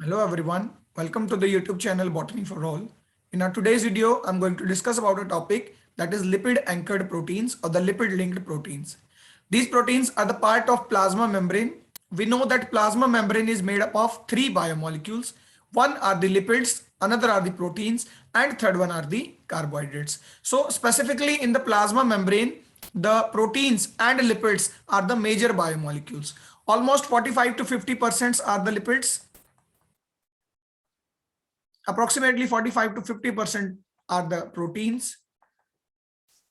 Hello everyone, welcome to the YouTube channel Botany for All. In our today's video, I'm going to discuss about a topic that is lipid anchored proteins or the lipid linked proteins. These proteins are the part of plasma membrane. We know that plasma membrane is made up of three biomolecules. One are the lipids, another are the proteins, and third one are the carbohydrates. So specifically in the plasma membrane, the proteins and lipids are the major biomolecules. Almost 45 to 50% are the lipids. Approximately 45 to 50% are the proteins,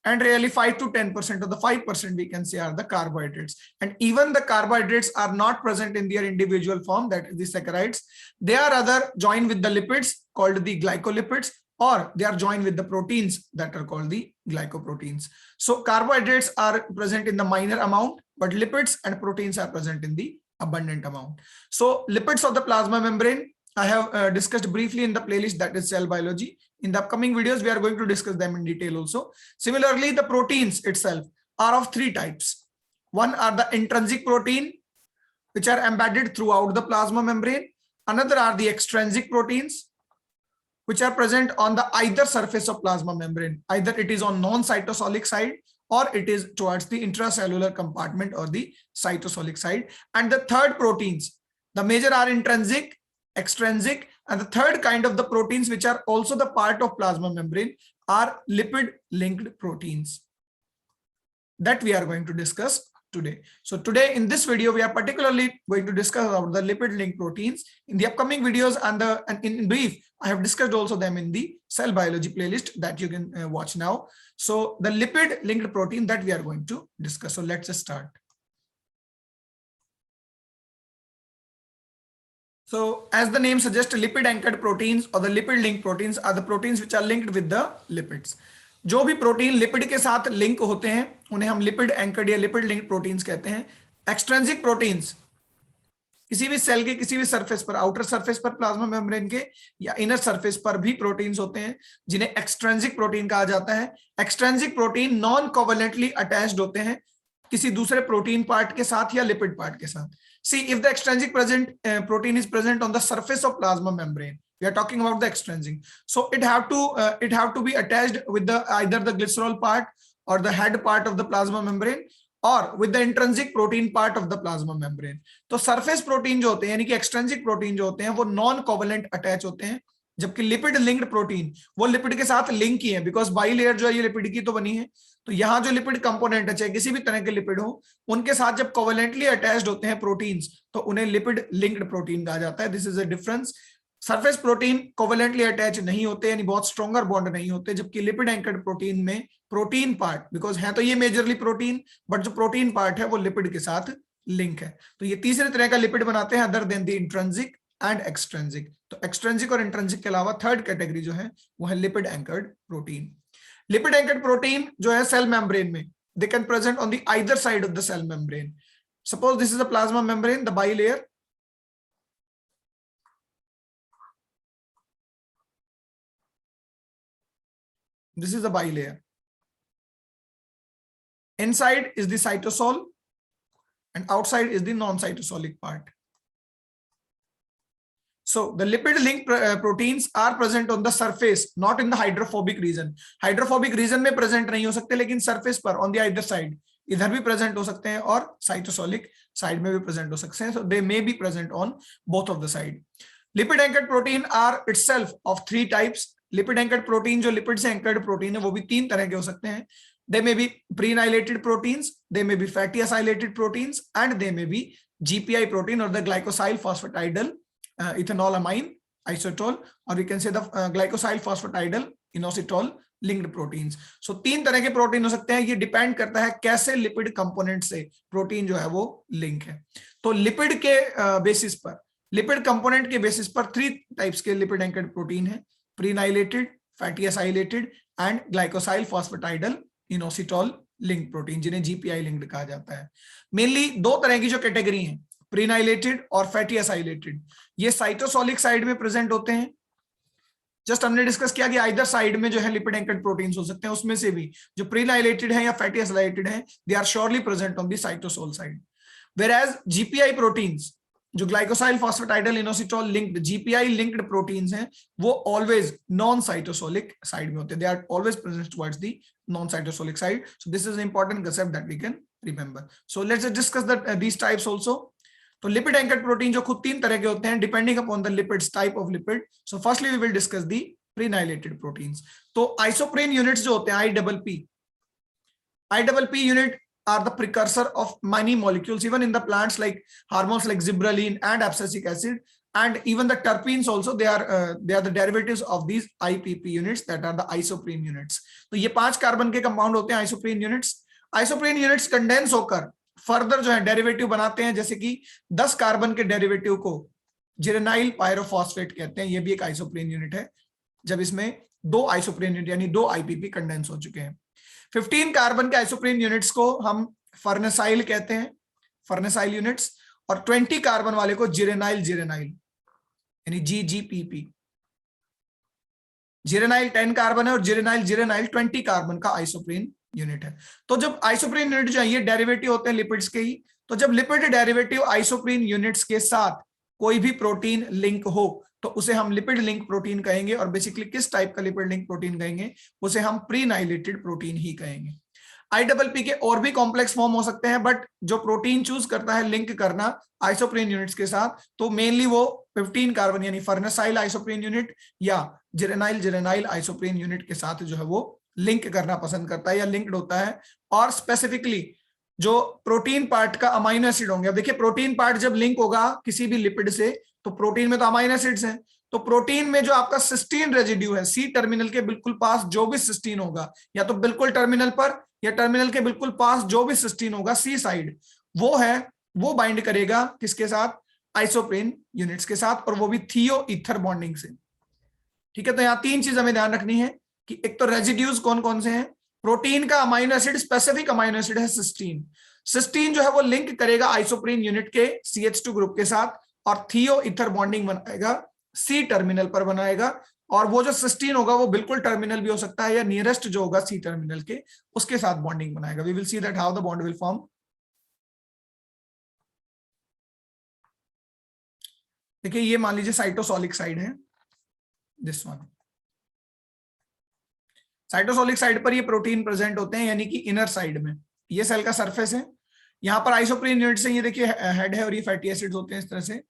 and really 5 to 10% of the 5% we can say are the carbohydrates. And even the carbohydrates are not present in their individual form, that is the saccharides. They are either joined with the lipids called the glycolipids, or they are joined with the proteins that are called the glycoproteins. So carbohydrates are present in the minor amount, but lipids and proteins are present in the abundant amount. So lipids of the plasma membrane I have discussed briefly in the playlist, that is cell biology. In the upcoming videos, we are going to discuss them in detail also. Similarly, the proteins itself are of three types. One are the intrinsic protein, which are embedded throughout the plasma membrane. Another are the extrinsic proteins, which are present on the either surface of plasma membrane. Either it is on non-cytosolic side or it is towards the intracellular compartment or the cytosolic side. And the third proteins, the major are intrinsic, extrinsic, and the third kind of the proteins which are also the part of plasma membrane are lipid linked proteins that we are going to discuss today. So today in this video we are particularly going to discuss about the lipid linked proteins. In the upcoming videos and in brief I have discussed also them in the cell biology playlist that you can watch now. So the lipid linked protein that we are going to discuss. So let's just start. So as the name suggests, lipid anchored proteins or the lipid linked proteins are the proteins which are linked with the lipids. जो भी protein lipid के साथ link होते हैं उन्हें हम lipid anchored या lipid linked proteins कहते हैं. एक्सट्रिंसिक प्रोटीन्स किसी भी सेल के किसी भी सरफेस पर, आउटर सरफेस पर प्लाज्मा मेम्ब्रेन के या इनर सरफेस पर भी प्रोटीन्स होते हैं जिन्हें एक्सट्रिंसिक प्रोटीन कहा जाता है. Extrinsic protein non covalently attached होते हैं किसी दूसरे प्रोटीन पार्ट के साथ या लिपिड पार्ट के साथ. See, if the extrinsic protein is present on the surface of plasma membrane, we are talking about the extrinsic. So it have to be attached with the either the glycerol part or the head part of the plasma membrane और with the intrinsic protein part of the plasma membrane. तो surface protein जो होते हैं यानी कि extrinsic protein जो होते हैं वो non covalent attach होते हैं, जबकि लिपिड लिंक्ड प्रोटीन वो लिपिड के साथ लिंक ही है, बिकॉज बाई लेयर जो है ये लिपिड की तो बनी है. तो यहाँ जो लिपिड कंपोनेंट है चाहे किसी भी तरह के लिपिड हो उनके साथ जब कोवेलेंटली अटैच्ड होते हैं प्रोटीन्स तो उन्हें लिपिड लिंक्ड प्रोटीन कहा जाता है. This is a difference. Surface protein covalently attach नहीं होते यानी बहुत स्ट्रॉन्गर बॉन्ड नहीं होते, जबकि लिपिड एंकर्ड प्रोटीन में प्रोटीन पार्ट, बिकॉज है तो ये मेजरली प्रोटीन, बट जो प्रोटीन पार्ट है वो लिपिड के साथ लिंक है. तो ये तीसरे तरह का लिपिड बनाते हैं other than the intrinsic and extrinsic. तो एक्सट्रिंसिक और इंट्रिंसिक के अलावा थर्ड कैटेगरी जो है वो है lipid anchored protein. Lipid anchored protein जो है सेल मेम्ब्रेन में they can present on the either side of the cell membrane. Suppose this is the plasma membrane, the bilayer. This is the bilayer. Inside is the cytosol and outside is the non-cytosolic part. So the lipid linked proteins are present on the surface, not in the hydrophobic region. Hydrophobic region में present नहीं हो सकते, लेकिन surface पर on the either side इधर भी present हो सकते हैं और cytosolic side में भी present हो सकते हैं. So they may be present on both of the side. Lipid anchored protein are itself of three types. Lipid anchored protein जो लिपिड से एंकर्ड प्रोटीन है वो भी तीन तरह के हो सकते हैं. They may be prenylated proteins, they may be fatty acylated proteins and they may be GPI protein और the glycosyl phosphatidyl ethanol amine आइसोटोल, और we can say the glycosyl phosphatidyl inositol linked proteins. So तीन तरह के protein हो सकते हैं. ये डिपेंड करता है कैसे लिपिड कंपोनेंट से प्रोटीन जो है वो लिंक है. तो लिपिड के बेसिस पर, लिपिड कंपोनेंट के बेसिस पर थ्री टाइप्स के लिपिड एंकर्ड प्रोटीन है: prenylated, fatty acylated and glycosyl phosphatidyl inositol link protein, जिन्हें जीपीआई लिंक्ड कहा जाता है. मेनली दो तरह की जो कैटेगरी है, प्रीनाइलेटेड और फैटी एसाइलेटेड, ये साइटोसोलिक साइड में प्रेजेंट होते हैं. जस्ट हमने डिस्कस किया कि आइदर साइड में जो है लिपिड एंकर्ड प्रोटीन्स हो सकते हैं, उसमें से भी जो प्रीनाइलेटेड है या फैटी एसाइलेटेड है they are surely present on the cytosol side. Whereas GPI proteins जो glycosyl phosphatidyl inositol linked GPI linked proteins हैं वो ऑलवेज नॉन साइटोसोलिक साइड में होते हैं, they are always present towards the non cytosolic side. So this is an important concept that we can remember. So let's discuss these types also. तो lipid anchored protein जो खुद 3 तरह के होते हैं depending upon the lipids type of lipid. So firstly we will discuss the prenylated proteins. तो isoprene units जो होते हैं IPP unit are the precursor of many molecules even in the plants, like hormones like gibberellin and abscisic acid, and even the terpenes also, they are the derivatives of these IPP units that are the isoprene units. तो ये 5 carbon के compound होते हैं isoprene units. Isoprene units condense होकर further जो है derivative बनाते हैं, जैसे कि 10 कार्बन के डेरिवेटिव को जिरेनाइल पायरोफॉस्फेट कहते हैं. ये भी एक आइसोप्रीन यूनिट है जब इसमें 2 आइसोप्रीन यूनिट यानी 2 IPP कंडेंस हो चुके हैं. 15 कार्बन के आइसोप्रीन यूनिट्स को हम फर्नेसाइल कहते हैं, फर्नेसाइल यूनिट्स. और 20 कार्बन वाले को जिरेनाइल यानी GGPP. जिरेनाइल 10 कार्बन है और जिरेनाइल 20 कार्बन का आइसोप्रीन यूनिट है. तो जब आइसोप्रीन यूनिट जो है ये डेरिवेटिव होते हैं लिपिड्स के ही. तो जब लिपिड डेरिवेटिव आइसोप्रीन यूनिट्स के साथ कोई भी प्रोटीन लिंक हो तो उसे हम लिपिड लिंक प्रोटीन कहेंगे. और बेसिकली किस टाइप का लिपिड लिंक प्रोटीन कहेंगे, उसे हम प्रीनाइलेटेड प्रोटीन ही कहेंगे. IPP के और भी कॉम्प्लेक्स फॉर्म हो सकते हैं, बट जो प्रोटीन चूज करता है लिंक करना आइसोप्रीन यूनिट्स के साथ, तो मेनली वो 15 कार्बन यानी फर्नेसाइल आइसोप्रीन यूनिट या जिरेनाइल आइसोप्रीन यूनिट के साथ जो है वो लिंक करना पसंद करता है या लिंक्ड होता है. और स्पेसिफिकली जो प्रोटीन पार्ट का अमाइनो एसिड होंगे. अब देखिए प्रोटीन पार्ट जब लिंक होगा किसी भी लिपिड से, तो प्रोटीन में तो अमाइनो एसिड्स हैं, तो प्रोटीन में जो आपका सिस्टीन रेजिड्यू है C टर्मिनल के बिल्कुल पास जो भी सिस्टीन होगा, या तो बिल्कुल टर्मिनल पर या टर्मिनल के बिल्कुल पास जो भी सिस्टीन होगा C साइड, वो बाइंड करेगा किसके साथ, आइसोप्रीन यूनिट्स के साथ, और वो भी थियो ईथर बॉन्डिंग से. ठीक है. तो यहाँ 3 चीज हमें ध्यान रखनी है कि एक तो रेजिड्यूज कौन कौन से हैं. प्रोटीन का amino acid, specific amino acid है सिस्टीन जो है वो लिंक करेगा आइसोप्रीन यूनिट के CH2 ग्रुप के साथ और थियो ईथर बॉन्डिंग बनाएगा, C टर्मिनल पर बनाएगा. और वो जो सिस्टीन होगा वो बिल्कुल टर्मिनल भी हो सकता है या नियरेस्ट जो होगा C टर्मिनल के, उसके साथ बॉन्डिंग बनाएगा. We will see that how the bond will form. देखिए ये मान लीजिए साइटोसोलिक साइड है, दिस वन. साइटोसोलिक साइड पर ये प्रोटीन प्रेजेंट होते हैं, यानी कि इनर साइड में ये सेल का सरफेस है. यहाँ पर आइसोप्रीन यूनिट से ये देखिए हेड है और ये फैटी एसिड्स होते हैं इस तरह से.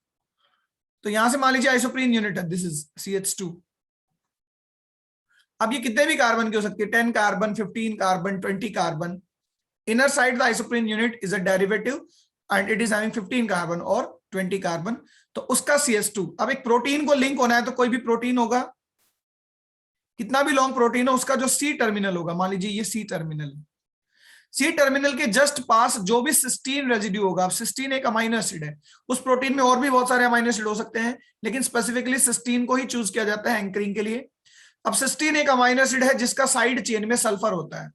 तो यहां से मान लीजिए आइसोप्रीन यूनिट है, दिस इज CH2. अब ये कितने भी कार्बन की हो सकती है, 10 carbon, 15 carbon, 20 carbon. Inner side the isoprene unit is a derivative and it is having 15 carbon और 20 कार्बन. तो उसका CH2. अब एक प्रोटीन को लिंक होना है तो कोई भी प्रोटीन होगा, कितना भी लॉन्ग प्रोटीन हो, उसका जो C टर्मिनल होगा, मान लीजिए ये C टर्मिनल, C टर्मिनल के जस्ट पास जो भी सिस्टीन रेजिड्यू होगा. अब सिस्टीन एक अमाइनो एसिड है, उस प्रोटीन में और भी बहुत सारे अमाइनो एसिड हो सकते हैं, लेकिन स्पेसिफिकली सिस्टीन को ही चूज किया जाता है एंकरिंग के लिए. अब सिस्टीन एक अमाइनो एसिड है जिसका साइड चेन में सल्फर होता है,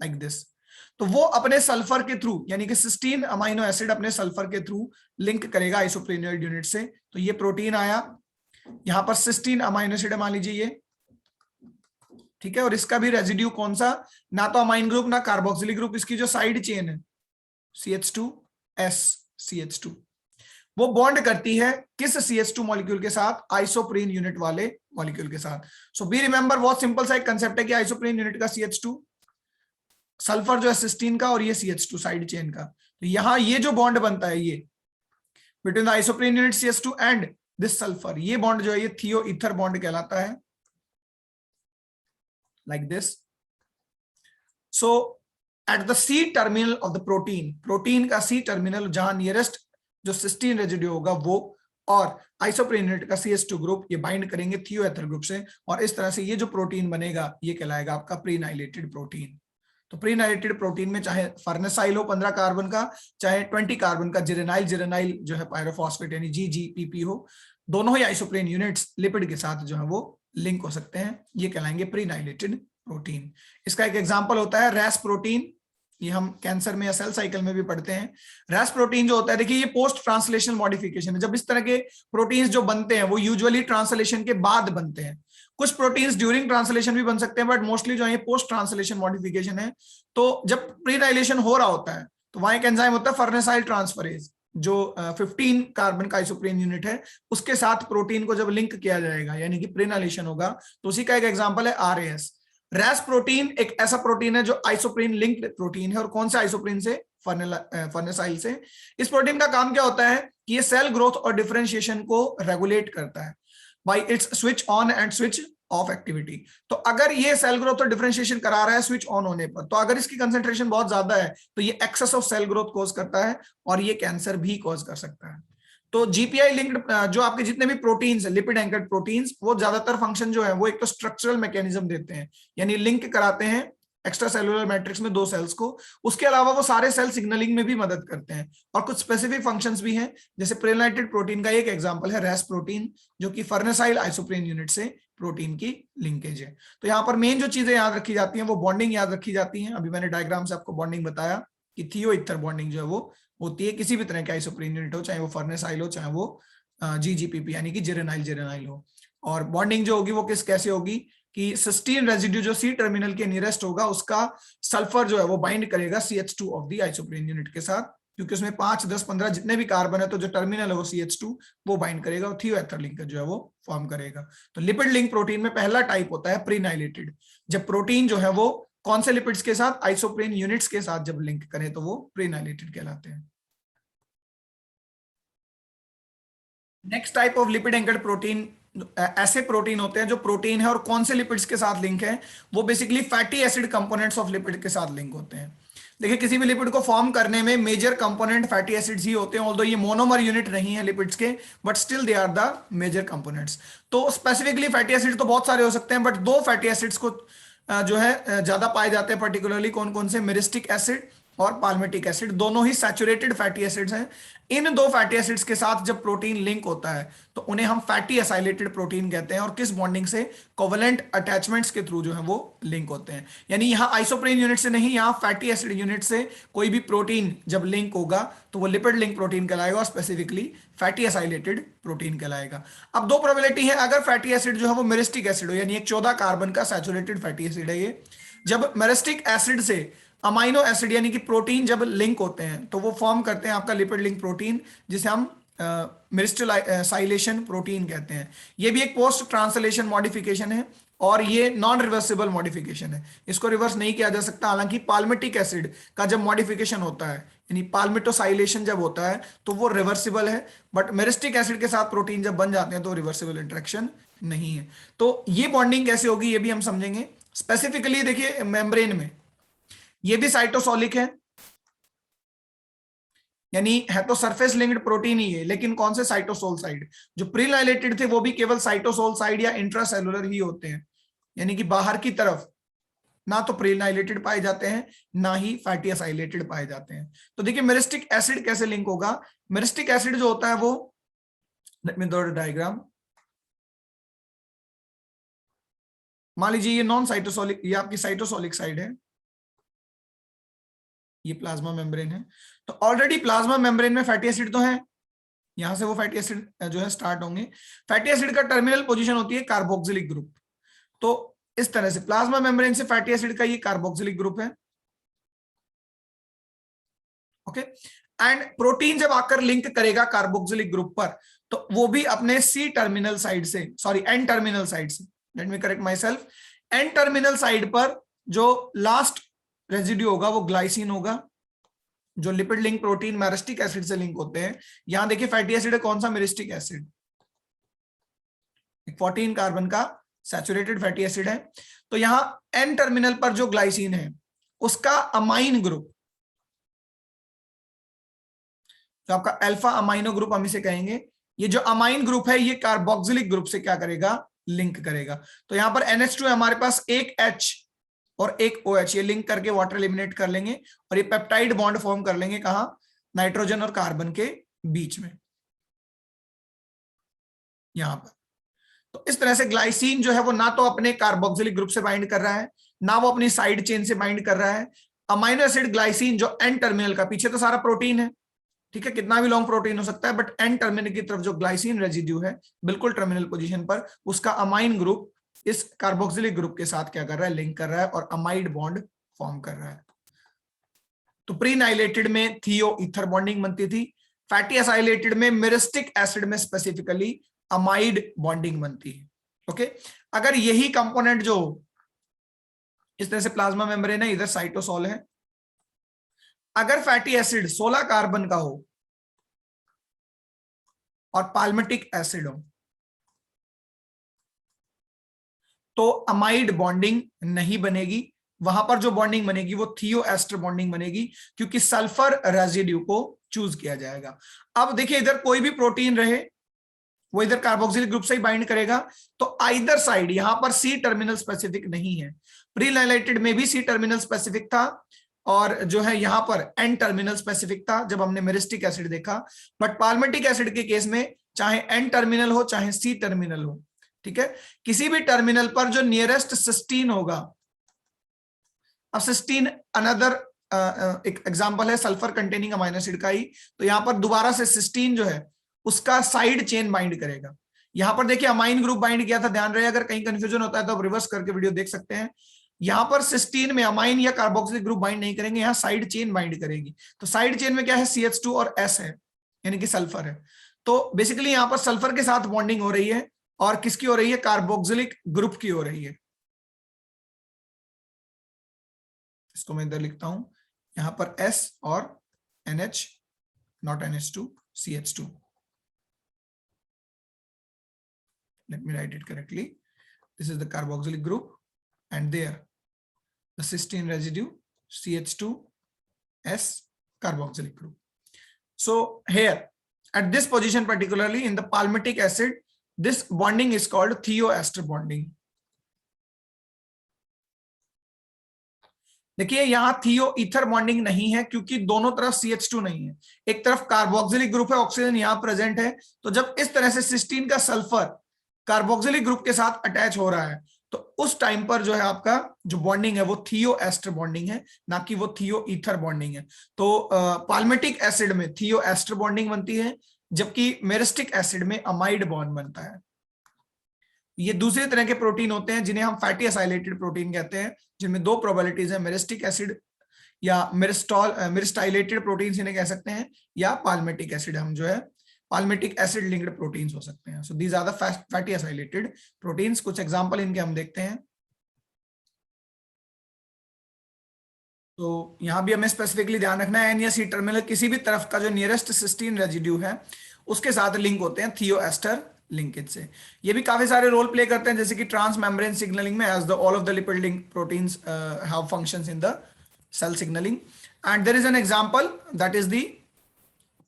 लाइक दिस. तो वो अपने सल्फर के थ्रू, यानी कि सिस्टीन अमाइनो एसिड अपने सल्फर के थ्रू लिंक करेगा आइसोप्रीनियल यूनिट से. तो ये प्रोटीन आया, यहां पर सिस्टीन अमाइनो एसिड है मान लीजिए ये, ठीक है. और इसका भी रेजिड्यू कौन सा, ना तो अमाइन ग्रुप ना कार्बोक्सिलिक ग्रुप, इसकी जो साइड चेन है CH2S CH2, वो बॉन्ड करती है किस CH2 मॉलिक्यूल के साथ, आइसोप्रीन यूनिट वाले मॉलिक्यूल के साथ. सो बी रिमेंबर, बहुत सिंपल सा एक कंसेप्ट है कि आइसोप्रीन यूनिट का CH2, सल्फर जो है सिस्टीन का, और ये CH2 साइड चेन का. तो यहां ये जो बॉन्ड बनता है ये between the isoprene unit CH2 and this sulphur, ये बॉन्ड जो है ये थियो ईथर बॉन्ड कहलाता है, like this. So at the C terminal of the protein का C टर्मिनल जहां नियरेस्ट जो सिस्टीन रेजिड्यू होगा वो, और आइसोप्रीन यूनिट का CH2 ग्रुप, ये बाइंड करेंगे थियो एथर ग्रुप से, और इस तरह से ये जो प्रोटीन बनेगा ये कहलाएगा आपका प्रीनाइलेटेड प्रोटीन. तो प्रीनाइलेटेड प्रोटीन में चाहे फर्नेसाइल हो 15 कार्बन का, चाहे 20 कार्बन का जिरेनाइल जो है पायरोफॉस्फेट यानी GGPP हो, दोनों ही आइसोप्रीन यूनिट्स लिपिड के साथ जो है वो लिंक हो सकते हैं, ये कहलाएंगे प्रीनाइलेटेड प्रोटीन. इसका एक एग्जांपल होता है रैस प्रोटीन, ये हम कैंसर में या सेल साइकिल में भी पढ़ते हैं. रैस प्रोटीन जो होता है, देखिए ये पोस्ट ट्रांसलेशनल मॉडिफिकेशन है. जब इस तरह के प्रोटीन्स जो बनते हैं वो यूजुअली ट्रांसलेशन के बाद बनते हैं. कुछ प्रोटीन्स ड्यूरिंग ट्रांसलेशन भी बन सकते हैं, बट मोस्टली जो है पोस्ट ट्रांसलेशन मॉडिफिकेशन है. तो जब प्रीनाइलेशन हो रहा होता है तो वहां एक एंजाइम होता है फर्नेसाइल ट्रांसफरेज, जो 15 कार्बन का आइसोप्रीन यूनिट है उसके साथ प्रोटीन को जब लिंक किया जाएगा यानी कि प्रीनाइलेशन होगा, तो उसी का एक एग्जांपल है आरएस। रैस प्रोटीन एक ऐसा प्रोटीन है जो आइसोप्रीन लिंक्ड प्रोटीन है, और कौन से आइसोप्रीन से? फर्नेसाइल से। इस प्रोटीन का काम क्या होता है कि ये सेल ग्रोथ और डिफरेंशिएशन को रेगुलेट करता है bye it's switch on and switch off activity. तो अगर ये सेल ग्रोथ और डिफरेंशिएशन करा रहा है स्विच ऑन होने पर, तो अगर इसकी कंसंट्रेशन बहुत ज्यादा है तो ये excess of cell growth cause करता है और ये कैंसर भी कॉज कर सकता है। तो जीपीआई लिंक्ड जो आपके जितने भी प्रोटीन्स है, लिपिड एंकर्ड प्रोटीन्स, वो ज्यादातर फंक्शन जो है वो एक तो स्ट्रक्चरल मैकेनिज्म देते हैं, यानी लिंक कराते हैं एक्स्ट्रा सेलुलर मैट्रिक्स में दो सेल्स को। उसके अलावा वो सारे सेल सिग्नलिंग में भी मदद करते हैं, और कुछ स्पेसिफिक फंक्शंस भी हैं, जैसे प्रेलाइटेड प्रोटीन का एक एग्जांपल है रेस प्रोटीन, जो कि फर्नेसाइल आइसोप्रीन यूनिट से प्रोटीन की लिंकेज है। तो यहाँ पर मेन जो चीजें याद रखी जाती हैं वो बॉन्डिंग याद रखी जाती हैं। अभी मैंने डायग्राम से आपको बॉन्डिंग बताया कि थियो ईथर बॉन्डिंग जो है वो होती है किसी भी तरह के आइसोप्रीन यूनिट हो, चाहे वो फर्नेसाइल हो चाहे वो जीजीपीपी यानी कि जिरेनाइल जिरेनाइल हो। और बॉन्डिंग जो होगी वो कैसे होगी कि सिस्टीन रेजिड्यू जो सी टर्मिनल के नियरेस्ट होगा उसका सल्फर जो है वो बाइंड करेगा CH2 of the isoprene unit के साथ, क्योंकि उसमें 5, 10, 15 जितने भी कार्बन है, तो जो टर्मिनल है वो CH2 वो बाइंड करेगा और थियो एथर लिंकेज जो है वो फॉर्म करेगा। तो लिपिड लिंक प्रोटीन में पहला टाइप होता है प्रीनाइलेटेड, जब प्रोटीन जो है वो कौन से लिपिड्स के साथ? आइसोप्रीन यूनिट्स के साथ जब लिंक करें तो वो प्रीनाइलेटेड कहलाते हैं। Next type of lipid anchored protein, ऐसे प्रोटीन होते हैं जो प्रोटीन है और कौन से लिपिड्स के साथ लिंक है? वो basically fatty acid components of lipid के साथ लिंक होते हैं। देखिए, किसी भी लिपिड को फॉर्म करने में मेजर कंपोनेंट फैटी एसिड्स ही होते हैं, ऑल्दो ये मोनोमर यूनिट नहीं है लिपिड्स के, but still they are the major components. तो स्पेसिफिकली फैटी एसिड तो बहुत सारे हो सकते हैं, बट दो फैटी एसिड्स को जो है ज्यादा पाए जाते हैं, पर्टिकुलरली कौन कौन से? मिरिस्टिक एसिड और पाल्मिटिक एसिड, दोनों ही सैचुरेटेड फैटी एसिड्स हैं। इन दो फैटी एसिड्स के साथ जब प्रोटीन लिंक होता है तो उन्हें हम फैटी एसाइलेटेड प्रोटीन कहते हैं, और किस बॉन्डिंग से? कोवेलेंट अटैचमेंट्स के थ्रू जो है वो लिंक होते हैं। यानी यहाँ आइसोप्रीन यूनिट से नहीं, यहाँ फैटी एसिड यूनिट से कोई भी प्रोटीन जब लिंक होगा तो वो लिपिड लिंक प्रोटीन कहलाएगा, और स्पेसिफिकली फैटी एसाइलेटेड प्रोटीन कहलाएगा। अब दो प्रोबेबिलिटी है, अगर फैटी एसिड जो है वो मेरिस्टिक एसिड हो, यानी एक 14 कार्बन का सैचुरेटेड फैटी एसिड है ये, जब मेरिस्टिक एसिड से अमाइनो एसिड यानी कि प्रोटीन जब लिंक होते हैं तो वो फॉर्म करते हैं आपका लिपिड लिंक प्रोटीन, जिसे हम मेरिस्टलाइजेशन प्रोटीन कहते हैं। ये भी एक पोस्ट ट्रांसलेशन मॉडिफिकेशन है और ये नॉन रिवर्सिबल मॉडिफिकेशन है, इसको रिवर्स नहीं किया जा सकता। हालांकि पाल्मिटिक एसिड का जब मॉडिफिकेशन होता है यानी पाल्मिटोसाइलेशन जब होता है तो वो रिवर्सिबल है, बट मेरिस्टिक एसिड के साथ प्रोटीन जब बन जाते हैं तो रिवर्सिबल इंटरेक्शन नहीं है। तो ये बॉन्डिंग कैसे होगी ये भी हम समझेंगे। स्पेसिफिकली देखिए, मेम्ब्रेन में ये भी साइटोसोलिक है, यानी है तो सरफेस लिंक्ड प्रोटीन ही है, लेकिन कौन से? Cytosol side. जो प्रीलाइलेटेड थे वो भी केवल साइटोसोल साइड या इंट्रासेलुलर ही होते हैं, यानी कि बाहर की तरफ ना तो प्रीलाइलेटेड पाए जाते हैं ना ही फैटी एसाइलेटेड पाए जाते हैं। तो देखिए, मेरिस्टिक एसिड कैसे लिंक होगा? मेरिस्टिक एसिड जो होता है वो, let me draw the diagram. मान लीजिए ये नॉन साइटोसोलिक, ये आपकी साइटोसोलिक साइड है, ये प्लाज्मा मेम्ब्रेन है। तो ऑलरेडी प्लाज्मा मेम्ब्रेन में फैटी एसिड तो है, यहां से वो फैटी एसिड जो है स्टार्ट होंगे। फैटी एसिड का टर्मिनल पोजीशन होती है कार्बोक्सिलिक ग्रुप। तो इस तरह से प्लाज्मा मेम्ब्रेन से फैटी एसिड का ये कार्बोक्सिलिक ग्रुप है, ओके। एंड प्रोटीन जब आकर लिंक करेगा कार्बोक्सिलिक ग्रुप पर तो वो भी अपने सी टर्मिनल साइड से, सॉरी एन टर्मिनल साइड से, let me correct myself, N terminal side पर जो लास्ट रेजिड्यू होगा वो ग्लाइसिन होगा। जो lipid link protein myristic acid से लिंक होते हैं, यहां देखिए फैटी एसिड है, कौन सा? मेरिस्टिक एसिड, 14 कार्बन का सैचुरेटेड फैटी एसिड है। तो यहां एन टर्मिनल पर जो ग्लाइसिन है उसका अमाइन ग्रुप, जो आपका अल्फा अमाइनो ग्रुप हम इसे कहेंगे, ये जो अमाइन ग्रुप है ये कार्बोक्सिलिक ग्रुप से क्या करेगा? लिंक करेगा। तो यहां पर NH2 है हमारे पास, एक H और एक OH, ये लिंक करके वाटर एलिमिनेट कर लेंगे और ये पेप्टाइड बॉन्ड फॉर्म कर लेंगे, कहां? नाइट्रोजन और कार्बन के बीच में, यहां पर। तो इस तरह से ग्लाइसिन जो है वो ना तो अपने कार्बोक्सिलिक ग्रुप से बाइंड कर रहा है ना वो अपनी साइड चेन से बाइंड कर रहा है। अमाइनो एसिड ग्लाइसिन जो एन टर्मिनल का, पीछे तो सारा प्रोटीन है, ठीक है, कितना भी लॉन्ग प्रोटीन हो सकता है, बट एन टर्मिनल की तरफ जो ग्लाइसिन रेजिड्यू है बिल्कुल टर्मिनल पोजीशन पर, उसका अमाइन ग्रुप इस कार्बोक्सिलिक ग्रुप के साथ क्या कर रहा है? लिंक कर रहा है और अमाइड बॉन्ड फॉर्म कर रहा है। तो प्रीनाइलेटेड में थियो ईथर बॉन्डिंग बनती थी, फैटी एसाइलेटेड में मिरिस्टिक एसिड में स्पेसिफिकली अमाइड बॉन्डिंग बनती है। ओके, अगर यही कंपोनेंट जो इस तरह से प्लाज्मा मेम्ब्रेन है, इधर साइटोसोल है, अगर फैटी एसिड 16 कार्बन का हो और पाल्मिटिक एसिड हो तो अमाइड बॉन्डिंग नहीं बनेगी। वहां पर जो बॉन्डिंग बनेगी वो थियोएस्टर बॉन्डिंग बनेगी, क्योंकि सल्फर रेजिड्यू को चूज किया जाएगा। अब देखिए, इधर कोई भी प्रोटीन रहे वो इधर कार्बोक्सिलिक ग्रुप से ही बाइंड करेगा, तो आइदर साइड यहां पर सी टर्मिनल स्पेसिफिक नहीं है। प्रीलाइलेटेड में भी सी टर्मिनल स्पेसिफिक था, और जो है यहां पर एन टर्मिनल स्पेसिफिक था जब हमने मिरिस्टिक एसिड देखा। बट पाल्मिटिक एसिड के केस में चाहे एन टर्मिनल हो चाहे सी टर्मिनल हो, ठीक है, किसी भी टर्मिनल पर जो नियरेस्ट सिस्टीन होगा। अब सिस्टीन अनदर एक एग्जांपल है सल्फर कंटेनिंग अमाइनो एसिड का ही, तो यहां पर दोबारा से सिस्टीन जो है उसका साइड चेन बाइंड करेगा। यहां पर देखिए अमाइन ग्रुप बाइंड किया था, ध्यान रहे, अगर कहीं कंफ्यूजन होता है तो आप रिवर्स करके वीडियो देख सकते हैं। यहां पर सिस्टीन में अमाइन या कार्बोक्सिलिक ग्रुप बाइंड नहीं करेंगे, यहां साइड चेन बाइंड करेगी। तो साइड चेन में क्या है, CH2 और S है, यानी कि सल्फर है। तो बेसिकली यहां पर सल्फर के साथ बॉन्डिंग हो रही है, और किसकी हो रही है, कार्बोक्सिलिक ग्रुप की हो रही है। इसको मैं इधर लिखता हूं, यहां पर S और NH, not NH2, CH2। Let me write it correctly. This is the carboxylic group, and there the cysteine residue, CH2S, carboxylic group. So here at this position, particularly in the palmitic acid, this bonding is called thioester bonding. देखिए यहां थियो ether bonding नहीं है, क्योंकि दोनों तरफ CH2 नहीं है, एक तरफ कार्बोक्सिलिक ग्रुप है, ऑक्सीजन यहां प्रेजेंट है। तो जब इस तरह से सिस्टीन का सल्फर कार्बोक्सिलिक ग्रुप के साथ अटैच हो रहा है, तो उस टाइम पर जो है आपका जो बॉन्डिंग है वो थियोएस्टर बॉन्डिंग है, ना कि वो थियो ईथर बॉन्डिंग है। तो पाल्मिटिक एसिड में थियोएस्टर बॉन्डिंग बनती है, जबकि मेरिस्टिक एसिड में अमाइड बॉन्ड बनता है। ये दूसरे तरह के प्रोटीन होते हैं जिन्हें हम फैटी एसाइलेटेड प्रोटीन कहते हैं, जिनमें दो प्रोबेबिलिटीज है, मेरिस्टिक एसिड या मेरिस्टाइलेटेड प्रोटीन इन्हें कह सकते हैं, या पाल्मिटिक एसिड हम जो है पाल्मिटिक एसिड लिंक्ड प्रोटीन्स हो सकते हैं। So these are the fatty acylated proteins. कुछ एग्जांपल इनके हम देखते हैं। तो यहां भी हमें स्पेसिफिकली ध्यान रखना है, एन या सी टर्मिनल किसी भी तरफ का जो नियरेस्ट सिस्टीन रेजिड्यू है उसके साथ लिंक होते हैं थियोएस्टर लिंकेज से। ये भी काफी सारे रोल प्ले करते हैं, जैसे कि ट्रांस मेम्ब्रेन सिग्नलिंग में, as the all of the lipid link proteins have functions in the cell signalling. And there is an example, that is the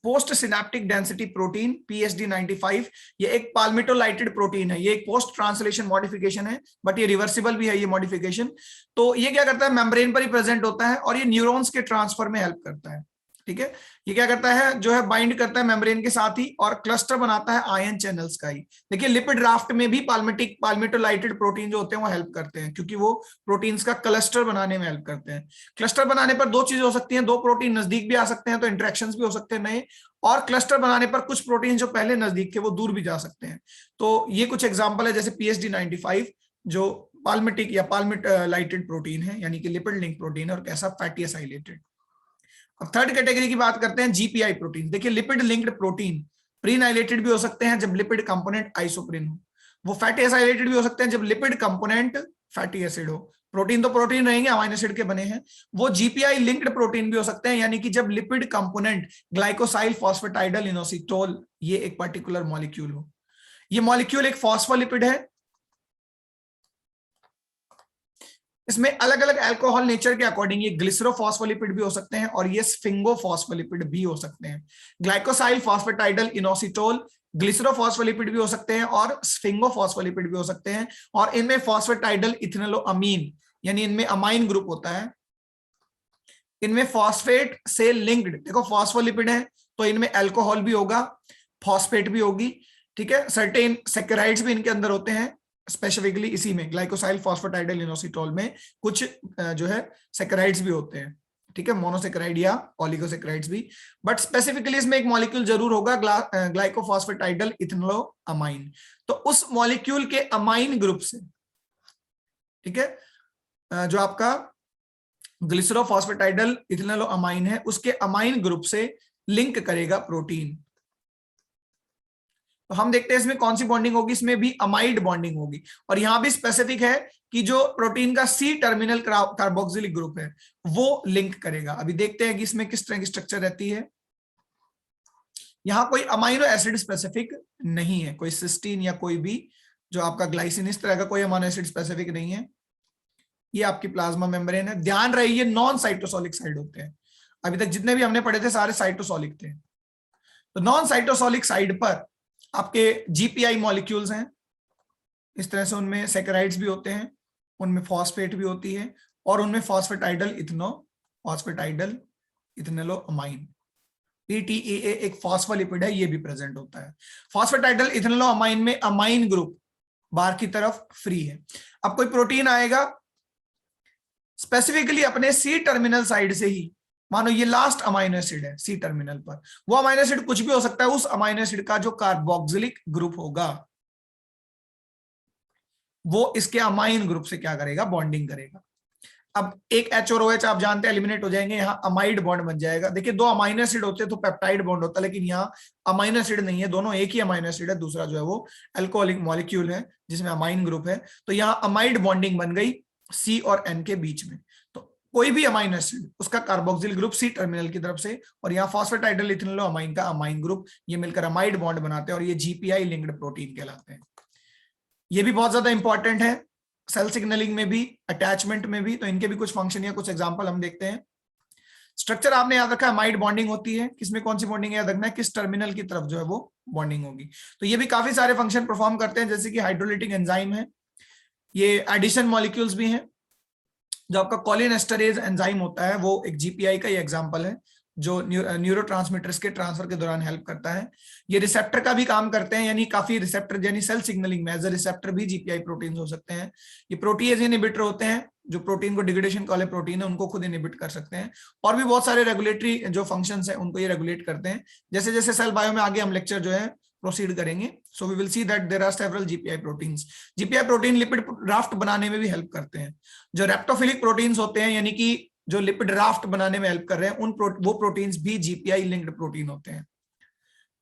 post synaptic density protein PSD95। ये एक palmitoylated protein है, ये एक post translation modification है, but ये reversible भी है ये मॉडिफिकेशन। तो ये क्या करता है, मेम्ब्रेन पर ही प्रेजेंट होता है और ये न्यूरॉन्स के ट्रांसफर में हेल्प करता है। ठीक है, ये क्या करता है, जो है बाइंड करता है मेम्ब्रेन के साथ ही और क्लस्टर बनाता है आयन चैनल्स का ही। देखिए लिपिड राफ्ट में भी पाल्मिटोलाइटेड प्रोटीन जो होते हैं वो हेल्प करते हैं, क्योंकि वो प्रोटीन्स का क्लस्टर बनाने में हेल्प करते हैं। क्लस्टर बनाने पर दो चीजें हो सकती हैं, दो प्रोटीन नजदीक भी आ सकते हैं तो इंटरेक्शंस भी हो सकते हैं नए, और क्लस्टर बनाने पर कुछ प्रोटीन जो पहले नजदीक थे वो दूर भी जा सकते हैं। तो ये कुछ एग्जाम्पल है, जैसे PSD95 जो पाल्मिटिक या पाल्मिटोलाइटेड प्रोटीन है, यानी कि लिपिड लिंक प्रोटीन है, और कैसा फैटी एसाइलेटेड। अब थर्ड कैटेगरी की बात करते हैं, GPI प्रोटीन। देखिए लिपिड लिंक्ड प्रोटीन प्रीनाइलेटेड भी हो सकते हैं जब लिपिड कंपोनेंट आइसोप्रीन हो, वो फैटी एसाइलेटेड भी हो सकते हैं जब लिपिड कंपोनेंट फैटी एसिड हो। प्रोटीन तो प्रोटीन रहेंगे, अमाइनो एसिड के बने हैं। वो GPI लिंक्ड प्रोटीन भी हो सकते हैं, यानी कि जब लिपिड कंपोनेंट ग्लाइकोसाइल फॉस्फेटाइडल इनोसिटोल, ये एक पर्टिकुलर मॉलिक्यूल हो। ये मॉलिक्यूल एक फॉस्फोलिपिड है, इसमें अलग अलग अल्कोहल नेचर के अकॉर्डिंग ये ग्लिसरोफॉस्फोलिपिड भी हो सकते हैं और ये स्फिंगोफॉस्फोलिपिड भी हो सकते हैं। ग्लाइकोसाइल फॉस्फेटाइडल इनोसिटोल ग्लिसरोफॉस्फोलिपिड भी हो सकते हैं और स्फिंगोफॉस्फोलिपिड भी हो सकते हैं, और इनमें फॉस्फेटाइडल इथेनोलोअमीन यानी इनमें अमाइन ग्रुप होता है। इनमें फॉस्फेट से लिंक्ड, देखो फॉस्फोलिपिड है तो इनमें अल्कोहल भी होगा, फॉस्फेट भी होगी, ठीक है, सर्टेन सैकराइड्स भी इनके अंदर होते हैं, स्पेसिफिकली इसी में ग्लाइकोसाइल फॉस्फेटाइडल इनोसिटोल में कुछ जो है सैकराइड्स भी होते हैं, ठीक है, मोनोसैकराइड या ओलिगोसैकराइड्स भी। बट स्पेसिफिकली इसमें एक मॉलिक्यूल जरूर होगा, ग्लाइकोफॉस्फेटाइडल इथेनोलोअमाइन। तो उस मॉलिक्यूल के अमाइन ग्रुप से, ठीक है, जो आपका ग्लिसरोफॉस्फेटाइडल इथेनोलोअमाइन है, उसके अमाइन ग्रुप से लिंक करेगा प्रोटीन। तो हम देखते हैं इसमें कौन सी बॉन्डिंग होगी, इसमें भी अमाइड बॉन्डिंग होगी। और यहां भी स्पेसिफिक है कि जो प्रोटीन का सी टर्मिनल कार्बोक्सिलिक ग्रुप है वो लिंक करेगा। अभी देखते हैं कि इसमें किस तरह की स्ट्रक्चर रहती है। यहां कोई अमाइनो एसिड स्पेसिफिक नहीं है, कोई सिस्टीन या कोई भी जो आपका ग्लाइसिन, इस तरह का कोई अमाइनो एसिड स्पेसिफिक नहीं है। ये आपकी प्लाज्मा मेम्ब्रेन है। ध्यान रहे ये नॉन साइटोसोलिक साइड होते हैं। अभी तक जितने भी हमने पढ़े थे सारे साइटोसोलिक थे। तो नॉन साइटोसोलिक साइड पर आपके जीपीआई मॉलिक्यूल्स हैं, इस तरह से उनमें सैकराइड्स भी होते हैं, उनमें फॉस्फेट भी होती है, और उनमें फॉस्फेटाइडल इथेनोलोअमाइन PTEA एक फॉस्फोलिपिड है, ये भी प्रेजेंट होता है। फॉस्फेटाइडल इथेनोलोअमाइन में अमाइन ग्रुप बाहर की तरफ फ्री है। अब कोई प्रोटीन आएगा स्पेसिफिकली अपने सी टर्मिनल साइड से ही, मानो ये लास्ट अमाइनो एसिड है सी टर्मिनल पर, वो अमाइनो एसिड कुछ भी हो सकता है, उस अमाइनो एसिड का जो कार्बोक्सिलिक ग्रुप होगा वो इसके अमाइन ग्रुप से क्या करेगा, बॉन्डिंग करेगा। अब एक H और OH आप जानते हैं एलिमिनेट हो जाएंगे, यहाँ अमाइड बॉन्ड बन जाएगा। देखिए दो अमाइनो एसिड होते हैं तो पेप्टाइड बॉन्ड होता है, लेकिन यहाँ अमाइनो एसिड नहीं है, दोनों एक ही अमाइनो एसिड है, दूसरा जो है वो अल्कोहलिक मॉलिक्यूल है जिसमें अमाइन ग्रुप है। तो यहाँ अमाइड बॉन्डिंग बन गई C और N के बीच में। तो कोई भी अमाइनो एसिड उसका कार्बोक्सिल ग्रुप सी टर्मिनल की तरफ से, और यहाँ फॉस्फेटाइडल इथेनोलोअमाइन का अमाइन ग्रुप, ये मिलकर अमाइड बॉन्ड बनाते हैं और ये जीपीआई लिंक्ड प्रोटीन कहलाते हैं। ये भी बहुत ज्यादा इंपॉर्टेंट है सेल सिग्नलिंग में भी, अटैचमेंट में भी। तो इनके भी कुछ फंक्शन या कुछ एग्जांपल हम देखते हैं। स्ट्रक्चर आपने याद रखा है, अमाइड बॉन्डिंग होती है, किसमें कौन सी बॉन्डिंग याद रखना है, किस टर्मिनल की तरफ जो है वो बॉन्डिंग होगी। तो ये भी काफी सारे फंक्शन परफॉर्म करते हैं, जैसे कि हाइड्रोलिटिक एंजाइम है, ये एडिशन मॉलिक्यूल्स भी हैं। जो आपका कोलिनेस्टरेज एंजाइम होता है वो एक जीपीआई का ही एग्जांपल है, जो न्यूरोट्रांसमीटर्स के ट्रांसफर के दौरान हेल्प करता है। ये रिसेप्टर का भी काम करते हैं, यानी काफी रिसेप्टर, यानी सेल सिग्नलिंग में एज अ रिसेप्टर भी जीपीआई प्रोटीन हो सकते हैं। ये प्रोटीएज इनहिबिटर होते हैं, जो प्रोटीन को डिग्रेडेशन वाले प्रोटीन है उनको खुद इनहिबिट कर सकते हैं। और भी बहुत सारे रेगुलेटरी जो फंक्शंस हैं उनको ये रेगुलेट करते हैं। जैसे जैसे सेल बायो में आगे हम लेक्चर जो है प्रोसीड करेंगे, so we will see that there are several GPI proteins. GPI protein lipid raft बनाने में भी हेल्प करते हैं। जो रेप्टोफिलिक प्रोटीन्स होते हैं, यानी कि जो लिपिड राफ्ट बनाने में हेल्प कर रहे हैं, वो प्रोटीन्स भी जीपीआई लिंक्ड प्रोटीन होते हैं।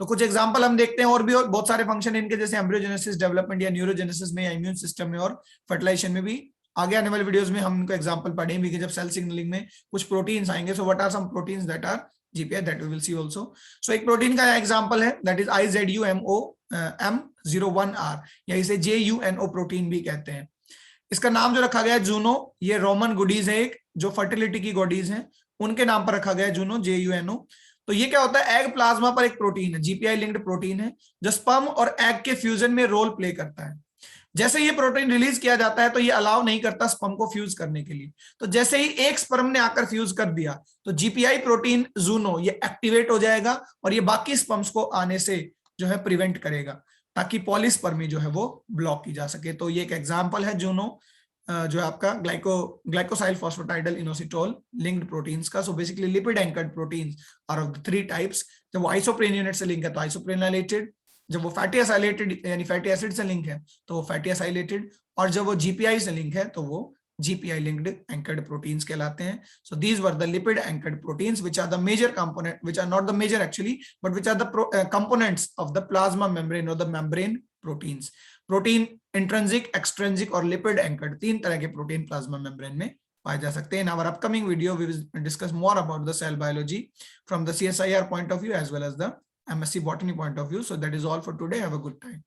तो कुछ एग्जांपल हम देखते हैं, और भी बहुत सारे फंक्शन इनके, जैसे एम्ब्रियोजेनेसिस, डेवलपमेंट या न्यूरोजेनेसिस में, या इम्यून सिस्टम में और फर्टिलाइजेशन में भी। आगे आने वाले वीडियोस में हम इनको एग्जांपल पढ़ेंगे कि जब सेल सिग्नलिंग में कुछ प्रोटीन्स आएंगे, so what are some proteins that are GPI, that we will see also. सो एक प्रोटीन का एग्जांपल है दैट इज IZUMOM01R, या इसे JUNO प्रोटीन भी कहते हैं। इसका नाम जो रखा गया है जूनो, ये रोमन गुडीज है एक, जो फर्टिलिटी की गॉडीज हैं उनके नाम पर रखा गया है जूनो, JUNO। तो ये क्या होता है, एग प्लाज्मा पर एक प्रोटीन है, जीपीआई लिंक्ड प्रोटीन है, जो स्पर्म और एग के फ्यूजन में रोल प्ले करता है। जैसे ये प्रोटीन रिलीज किया जाता है तो ये अलाउ नहीं करता स्पर्म को फ्यूज करने के लिए। तो जैसे ही एक स्पर्म ने आकर फ्यूज कर दिया तो जीपीआई प्रोटीन जूनो ये एक्टिवेट हो जाएगा और ये बाकी स्पर्म्स को आने से जो है प्रिवेंट करेगा, ताकि पॉलीस्पर्मी जो है वो ब्लॉक की जा सके। तो ये एक एग्जांपल है जूनो, जो है आपका glycosyl phosphatidyl inositol linked proteins का। So basically lipid anchored proteins are of the 3 types. जब वो आइसोप्रेन यूनिट से लिंक है तो आइसोप्रेनाइलेटेड, जब वो फैटी एसाइलेटेड यानी फैटी एसिड से लिंक है तो वो फैटी एसाइलेटेड, और जब वो जीपीआई से लिंक है तो वो GPI linked anchored proteins कहलाते हैं. So these were the lipid anchored proteins which are the major component, which are not the major actually, but which are the components of the plasma membrane or the membrane proteins. Protein intrinsic, extrinsic और lipid anchored, 3 तरह के protein plasma membrane में पाए जा सकते हैं. In our upcoming video we will discuss more about the cell biology from the CSIR point of view as well as the MSc botany point of view. So that is all for today. Have a good time.